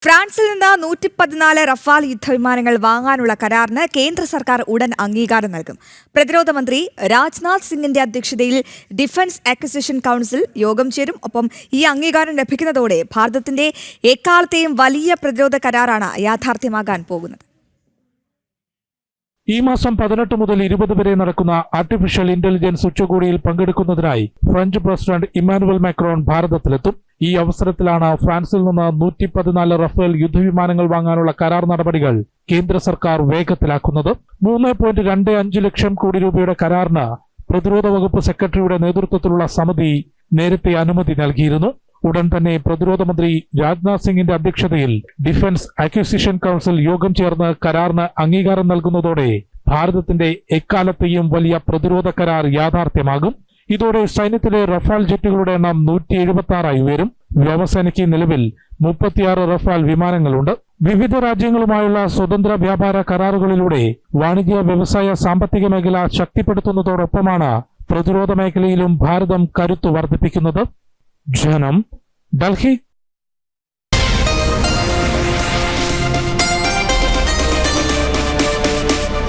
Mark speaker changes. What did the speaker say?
Speaker 1: ഫ്രാൻസിൽ നിന്ന് 114 റഫാൽ യുദ്ധവിമാനങ്ങൾ വാങ്ങാനുള്ള കരാറിന് കേന്ദ്ര സർക്കാർ ഉടൻ അംഗീകാരം നൽകും. പ്രതിരോധ മന്ത്രി രാജ്നാഥ് സിംഗിന്റെ അധ്യക്ഷതയിൽ ഡിഫൻസ് അക്വിസിഷൻ കൌൺസിൽ യോഗം ചേരും. ഒപ്പം ഈ അംഗീകാരം ലഭിക്കുന്നതോടെ ഭാരതത്തിന്റെ എക്കാലത്തെയും വലിയ പ്രതിരോധ കരാറാണ് യാഥാർത്ഥ്യമാകാൻ പോകുന്നത്.
Speaker 2: ഈ മാസം 18 മുതൽ 20 വരെ നടക്കുന്ന ആർട്ടിഫിഷ്യൽ ഇന്റലിജൻസ് ഉച്ചകോടിയിൽ പങ്കെടുക്കുന്നതിനായി ഫ്രഞ്ച് പ്രസിഡന്റ് ഇമ്മാനുവൽ മാക്രോൺ ഭാരതത്തിലെത്തും. ഈ അവസരത്തിലാണ് ഫ്രാൻസിൽ നിന്ന് 114 റഫേൽ യുദ്ധവിമാനങ്ങൾ വാങ്ങാനുള്ള കരാർ നടപടികൾ കേന്ദ്ര സർക്കാർ വേഗത്തിലാക്കുന്നത്. 3.25 ലക്ഷം കോടി രൂപയുടെ കരാറിന് പ്രതിരോധ വകുപ്പ് സെക്രട്ടറിയുടെ നേതൃത്വത്തിലുള്ള സമിതി നേരത്തെ അനുമതി നൽകിയിരുന്നു. ഉടൻ തന്നെ പ്രതിരോധ മന്ത്രി രാജ്നാഥ് സിംഗിന്റെ അധ്യക്ഷതയിൽ ഡിഫൻസ് അക്വിസിഷൻ കൌൺസിൽ യോഗം ചേർന്ന് കരാറിന് അംഗീകാരം നൽകുന്നതോടെ ഭാരതത്തിന്റെ എക്കാലത്തെയും വലിയ പ്രതിരോധ കരാർ യാഥാർത്ഥ്യമാകും. ഇതോടെ സൈന്യത്തിലെ റഫാൽ ജെറ്റുകളുടെ എണ്ണം 176 ഉയരും. വ്യോമസേനയ്ക്ക് നിലവിൽ 36 റഫാൽ വിമാനങ്ങളുണ്ട്. വിവിധ രാജ്യങ്ങളുമായുള്ള സ്വതന്ത്ര വ്യാപാര കരാറുകളിലൂടെ വാണിജ്യ, വ്യവസായ, സാമ്പത്തിക മേഖല ശക്തിപ്പെടുത്തുന്നതോടൊപ്പമാണ് പ്രതിരോധ മേഖലയിലും ഭാരതം കരുത്തു വർദ്ധിപ്പിക്കുന്നത്. ജനം, ഡൽഹി.